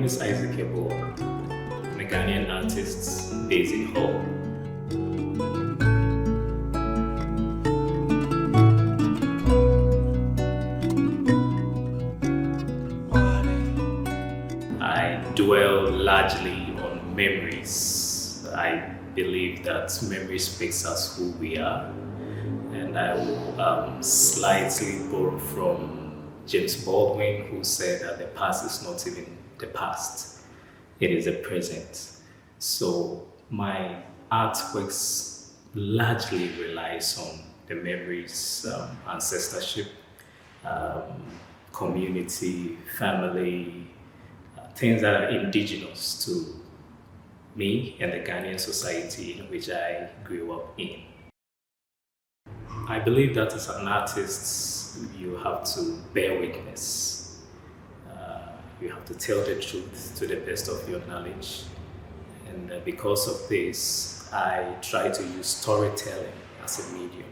is Isaac Yeboah. I'm a Ghanaian artist based in Hull. I dwell largely on memories. I believe that memories makes us who we are, and I will slightly borrow from James Baldwin, who said that the past is not even the past, it is the present. So my artworks largely relies on the memories, ancestorship, community, family, things that are indigenous to me and the Ghanaian society in which I grew up in. I believe that as an artist, you have to bear witness. You have to tell the truth to the best of your knowledge. And because of this, I try to use storytelling as a medium.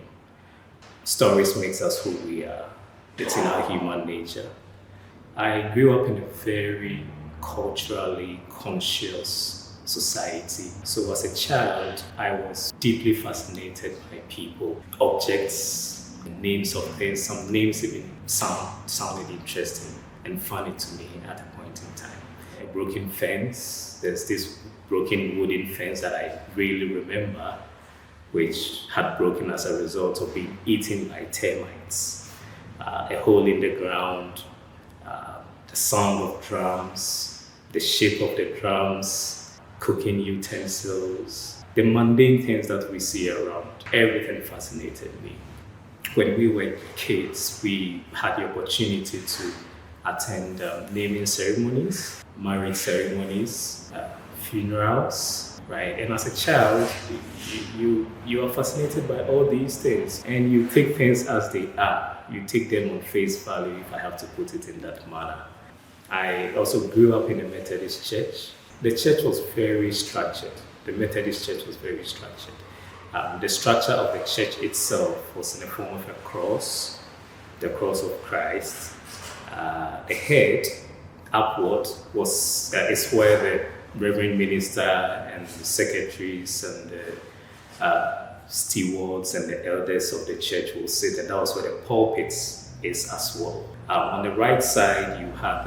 Stories makes us who we are. It's in our human nature. I grew up in a very culturally conscious society. So as a child, I was deeply fascinated by people, objects, names of things. Some names even sounded interesting and funny to me at a point in time. A broken fence, there's this broken wooden fence that I really remember, which had broken as a result of being eaten by termites. A hole in the ground, the sound of drums, the shape of the drums, cooking utensils, the mundane things that we see around. Everything fascinated me. When we were kids, we had the opportunity to attend naming ceremonies, marriage ceremonies, funerals, right? And as a child, you are fascinated by all these things, and you take things as they are. You take them on face value, if I have to put it in that manner. I also grew up in a Methodist church. The church was very structured. The Methodist church was very structured. The structure of the church itself was in the form of a cross, the cross of Christ. The head upward is where the reverend minister and the secretaries and the stewards and the elders of the church will sit, and that was where the pulpit is as well. On the right side, you have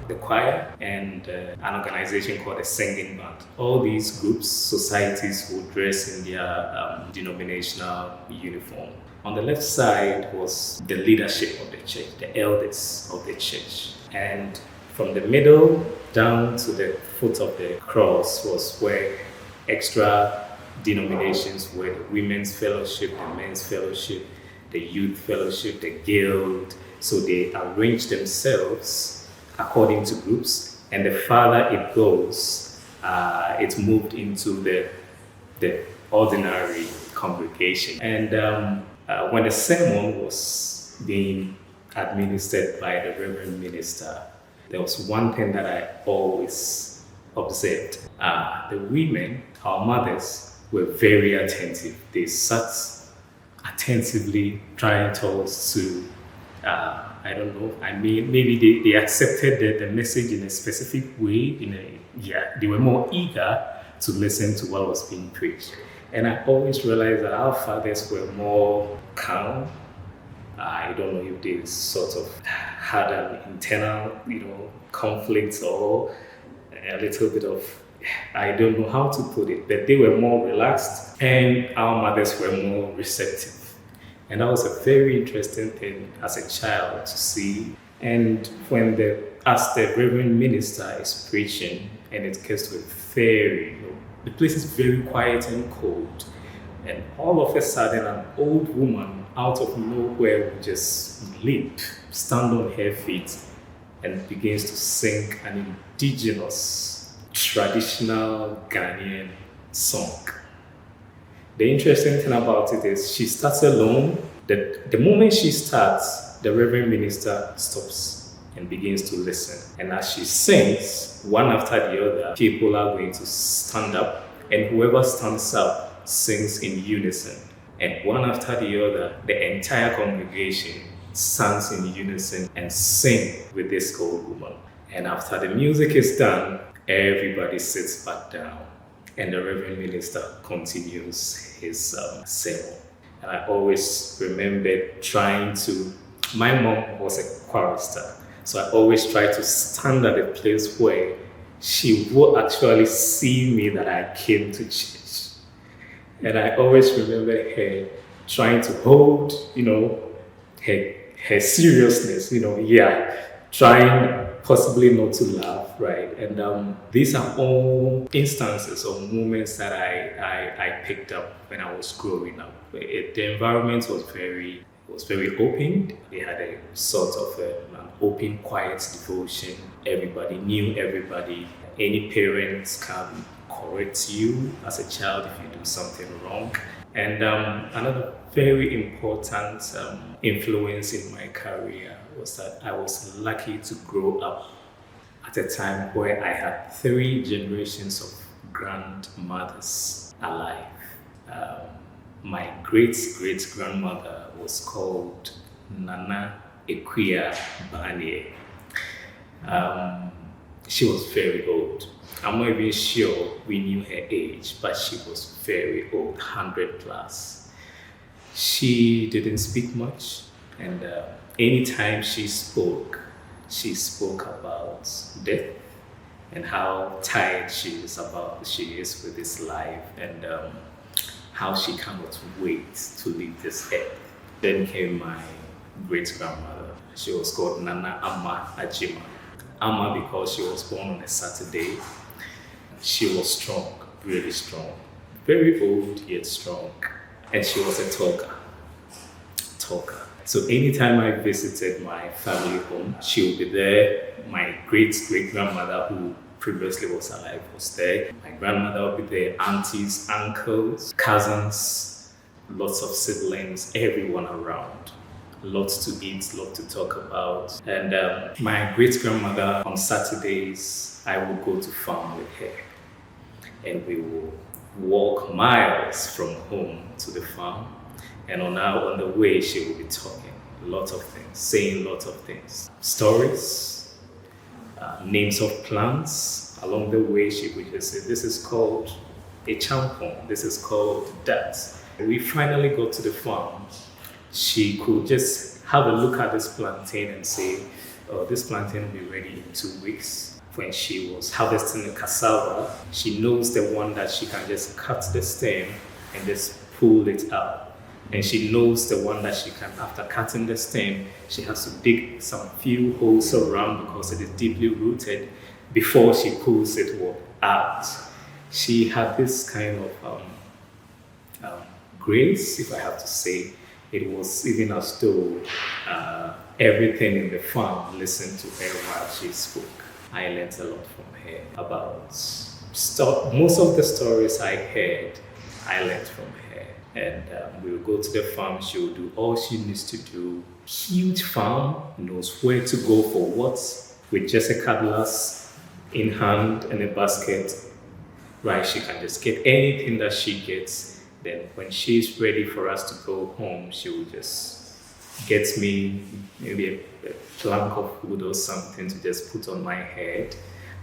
the choir and an organization called the singing band. All these groups, societies, will dress in their denominational uniform. On the left side was the leadership of the church, the elders of the church. And from the middle down to the foot of the cross was where extra denominations were: the women's fellowship, the men's fellowship, the youth fellowship, the guild. So they arranged themselves according to groups, and the farther it goes, it moved into the ordinary congregation. And when the sermon was being administered by the reverend minister, there was one thing that I always observed. The women, our mothers, were very attentive. They sat attentively trying to us to, I don't know, I mean, maybe they accepted the message in a specific way. They were more eager to listen to what was being preached. And I always realized that our fathers were more calm. I don't know if they sort of had an internal, conflict or a little bit of, I don't know how to put it, but they were more relaxed, and our mothers were more receptive. And that was a very interesting thing as a child to see. And as the reverend minister is preaching, and it gets to a the place is very quiet and cold, and all of a sudden an old woman out of nowhere would just leap, stand on her feet, and begins to sing an indigenous, traditional Ghanaian song. The interesting thing about it is she starts alone. The moment she starts, the reverend minister stops and begins to listen. And as she sings, one after the other, people are going to stand up, and whoever stands up sings in unison. And one after the other, the entire congregation stands in unison and sing with this old woman. And after the music is done, everybody sits back down and the Reverend Minister continues his sermon. And I always remember my mom was a chorister, so I always try to stand at a place where she will actually see me that I came to church. And I always remember her trying to hold, her seriousness, trying possibly not to laugh, right? And these are all instances or moments that I picked up when I was growing up. The environment was very open. They had a sort of an open, quiet devotion. Everybody knew everybody. Any parents can correct you as a child if you do something wrong. And another very important influence in my career was that I was lucky to grow up at a time where I had 3 generations of grandmothers alive. My great-great-grandmother was called Nana Ekuya Banye. She was very old. I'm not even sure we knew her age, but she was very old, 100 plus. She didn't speak much, and anytime she spoke about death and how tired she is with this life, and how she cannot wait to leave this earth. Then came my great grandmother. She was called Nana Amma Ajima. Amma because she was born on a Saturday. She was strong, really strong, very old yet strong, and she was a talker. So anytime I visited my family home, she would be there. My great-great-grandmother, who previously was alive, was there. My grandmother would be there, aunties, uncles, cousins, lots of siblings, everyone around. Lots to eat, lots to talk about. And my great-grandmother, on Saturdays, I would go to farm with her. And we will walk miles from home to the farm. And on the way, she will be talking lots of things, saying lots of things. Stories, names of plants. Along the way, she would just say, this is called a champon, this is called that. We finally got to the farm. She could just have a look at this plantain and say, oh, this plantain will be ready in 2 weeks. When she was harvesting the cassava, she knows the one that she can just cut the stem and just pull it out. And she knows the one that she can, after cutting the stem, she has to dig some few holes around because it is deeply rooted before she pulls it out. She had this kind of grace, if I have to say. It was even as though everything in the farm listened to her while she spoke. I learned a lot from her about most of the stories I heard, I learned from her. And we will go to the farm, she will do all she needs to do. Huge farm, knows where to go for what, with just a cutlass in hand and a basket. Right, she can just get anything that she gets. Then when she's ready for us to go home, she will just get me maybe a plank of wood or something to just put on my head,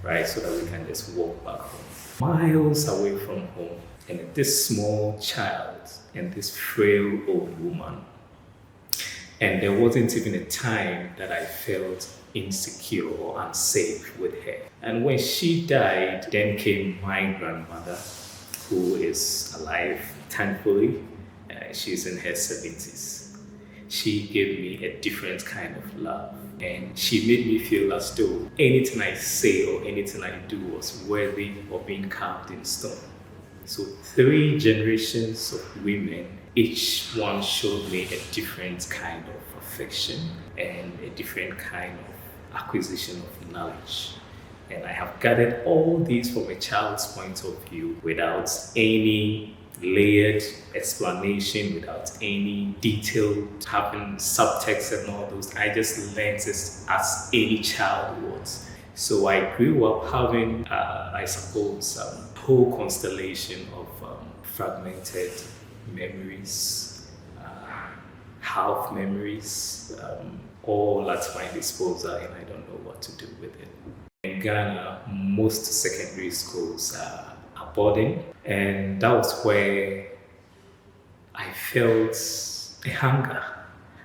right, so that we can just walk back home. Miles away from home, and this small child and this frail old woman. And there wasn't even a time that I felt insecure or unsafe with her. And when she died, then came my grandmother, who is alive, thankfully. She's in her 70s. She gave me a different kind of love. And she made me feel as though anything I say or anything I do was worthy of being carved in stone. So 3 generations of women, each one showed me a different kind of affection and a different kind of acquisition of knowledge. And I have gathered all these from a child's point of view without any layered explanation, without any detailed having subtext and all those. I just learned this as any child would. So I grew up having, I suppose, a whole constellation of fragmented memories, half memories, all at my disposal and I don't know what to do with it. In Ghana, most secondary schools are boarding, and that was where I felt a hunger.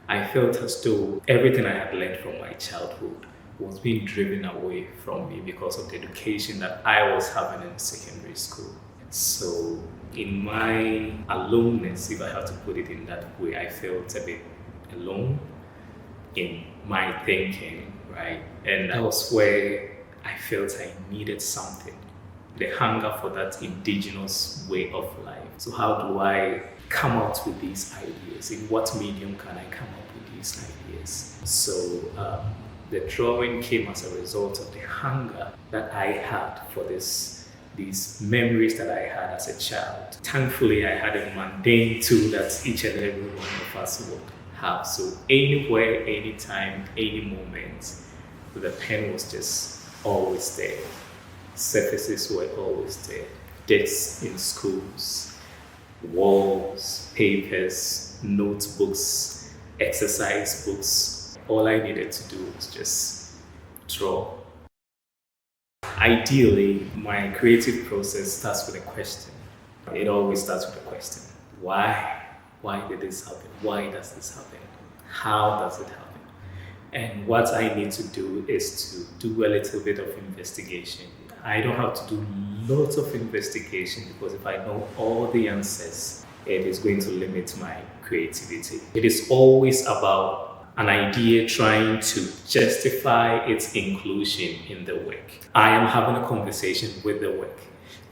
I felt as though everything I had learned from my childhood was being driven away from me because of the education that I was having in secondary school. So, in my aloneness, if I have to put it in that way, I felt a bit alone in my thinking, right? And that was where I felt I needed something, the hunger for that indigenous way of life. So how do I come out with these ideas? In what medium can I come up with these ideas? So the drawing came as a result of the hunger that I had for these memories that I had as a child. Thankfully, I had a mundane tool that each and every one of us would have. So anywhere, anytime, any moment, the pen was just always there. Surfaces were always there. Desks in schools, walls, papers, notebooks, exercise books. All I needed to do was just draw. Ideally, my creative process starts with a question. It always starts with a question. Why? Why did this happen? Why does this happen? How does it happen? And what I need to do is to do a little bit of investigation. I don't have to do lots of investigation because if I know all the answers, it is going to limit my creativity. It is always about an idea trying to justify its inclusion in the work. I am having a conversation with the work.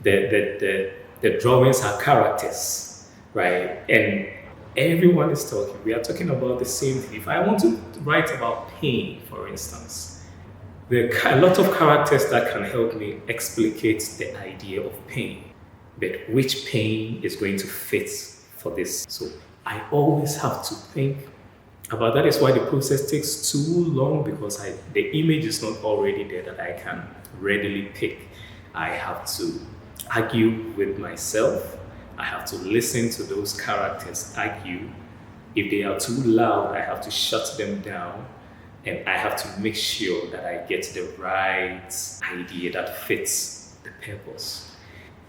The drawings are characters, right? And everyone is talking. We are talking about the same thing. If I want to write about pain, for instance, there are a lot of characters that can help me explicate the idea of pain. But which pain is going to fit for this? So I always have to think about that. Is why the process takes too long, because the image is not already there that I can readily pick. I have to argue with myself. I have to listen to those characters argue. If they are too loud, I have to shut them down. And I have to make sure that I get the right idea that fits the purpose.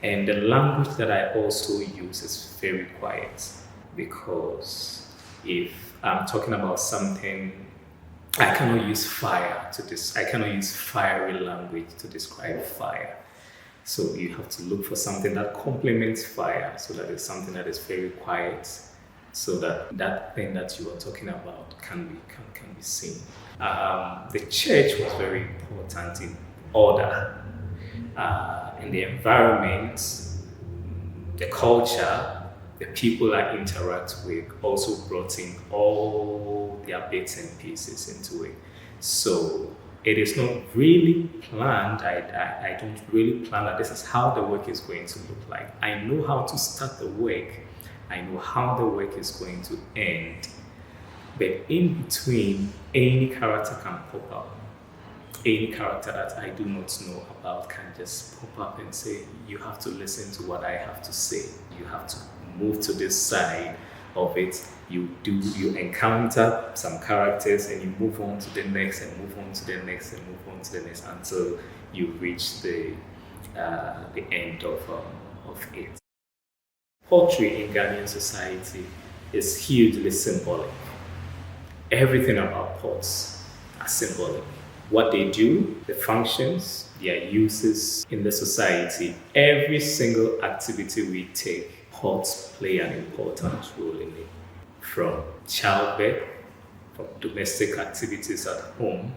And the language that I also use is very quiet, because if I'm talking about something, I cannot use fire I cannot use fiery language to describe fire. So you have to look for something that complements fire, so that it's something that is very quiet, so that thing that you are talking about can be seen. The church was very important in order, in the environment, the culture, the people I interact with also brought in all their bits and pieces into it. So it is not really planned. I don't really plan that this is how the work is going to look like. I know how to start the work. I know how the work is going to end. But in between, any character can pop up. Any character that I do not know about can just pop up and say, you have to listen to what I have to say. You have to move to this side of it. You encounter some characters and you move on to the next and move on to the next and move on to the next until you reach the end of it. Poetry in Ghanaian society is hugely symbolic. Everything about poets are symbolic. What they do, the functions, their uses in the society, every single activity we take, poets play an important role in it. From childbirth, from domestic activities at home,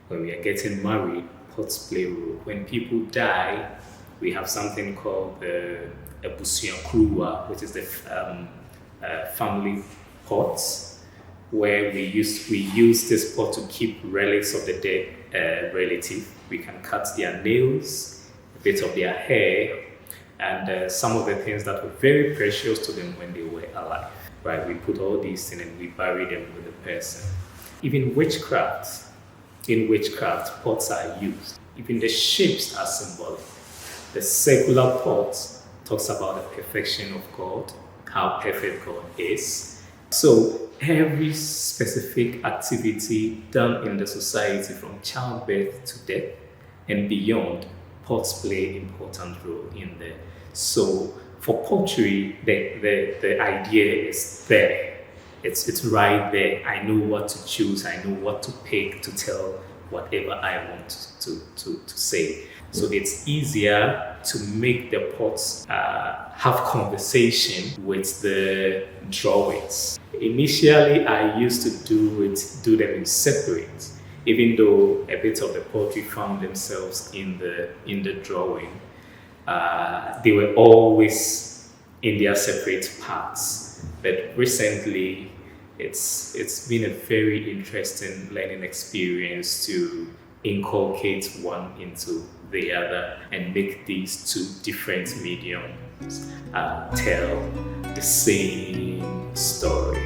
when we are getting married, poets play a role. When people die, we have something called the Ebusiankruwa, which is the family pots, where we use this pot to keep relics of the dead relative. We can cut their nails, a bit of their hair, and some of the things that were very precious to them when they were alive. Right? We put all these things and we bury them with the person. Even in witchcraft, pots are used. Even the shapes are symbolic. The circular pot talks about the perfection of God, how perfect God is. So every specific activity done in the society from childbirth to death and beyond, pots play important role in there. So for poetry, the idea is there. It's right there. I know what to choose. I know what to pick to tell whatever I want to say. So it's easier to make the pots have conversation with the drawings. Initially, I used to do them in separate, even though a bit of the poetry found themselves in the drawing. They were always in their separate parts. But recently, it's been a very interesting learning experience to inculcate one into the other and make these two different mediums tell the same story.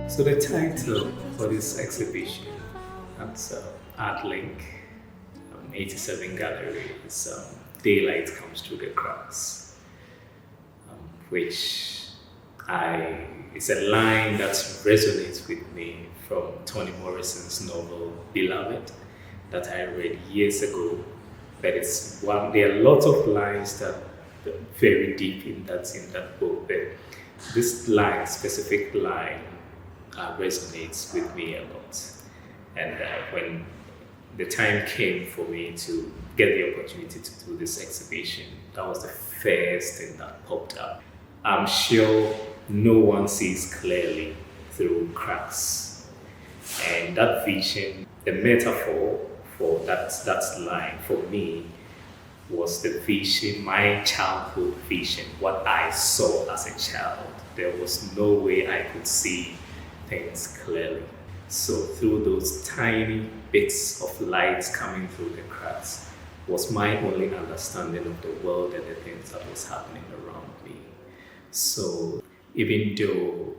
So the title for this exhibition at Art Link 87 Gallery is Daylight Comes Through the Cracks, which it's a line that resonates with me from Toni Morrison's novel Beloved that I read years ago. But there are lots of lines that are very deep in that book. But this specific line, resonates with me a lot. And when the time came for me to get the opportunity to do this exhibition, that was the first thing that popped up. I'm sure no one sees clearly through cracks. And that vision, the metaphor for that line for me was the vision, my childhood vision, what I saw as a child. There was no way I could see things clearly. So through those tiny bits of light coming through the cracks was my only understanding of the world and the things that was happening around me. So even though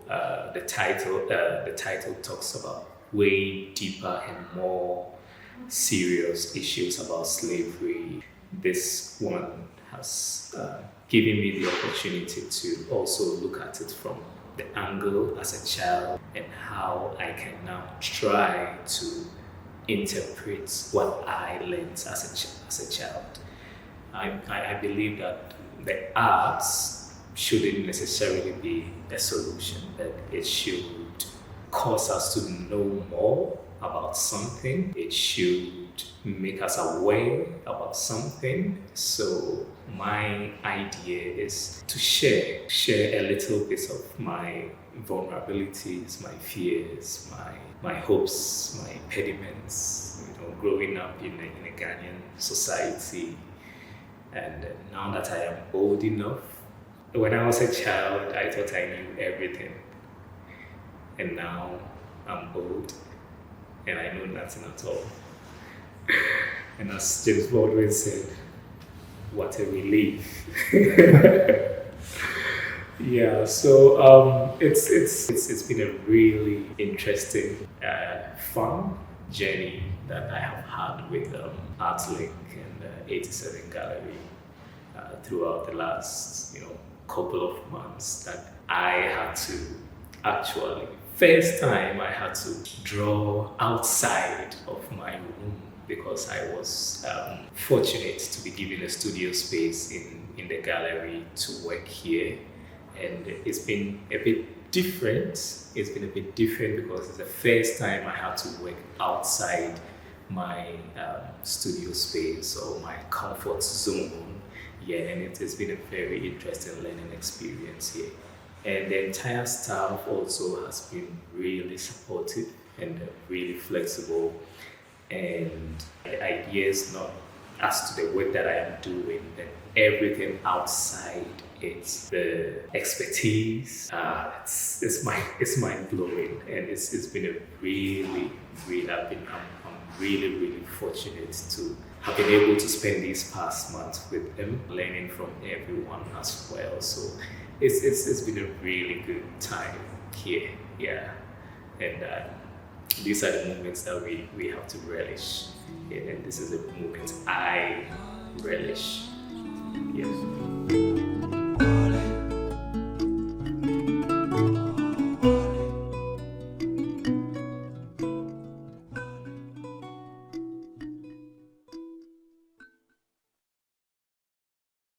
the title talks about way deeper and more serious issues about slavery, this one has given me the opportunity to also look at it from the angle as a child and how I can now try to interpret what I learned as a child. I believe that the arts shouldn't necessarily be a solution, but it should cause us to know more about something. It should make us aware about something. So my idea is to share a little bit of my vulnerabilities, my fears, my hopes, my impediments, growing up in a Ghanaian society. And now that I am old enough, when I was a child, I thought I knew everything. And now I'm old and I know nothing at all. And as James Baldwin said, what a relief. Yeah, so it's been a really interesting, fun journey that I have had with ArtLink and 87 Gallery throughout the last couple of months, that I had to actually, first time I had to draw outside of my room, because I was fortunate to be given a studio space in the gallery to work here. And it's been a bit different. It's been a bit different because it's the first time I had to work outside my studio space or my comfort zone. Yeah, and it has been a very interesting learning experience here. And the entire staff also has been really supportive and really flexible. And the idea is not as to the work that I am doing, but everything outside it's the expertise. It's mind blowing, and it's been a really I'm really fortunate to have been able to spend these past months with them, learning from everyone as well. So it's been a really good time here, yeah, and These are the moments that we have to relish. And this is a moment I relish. Yes.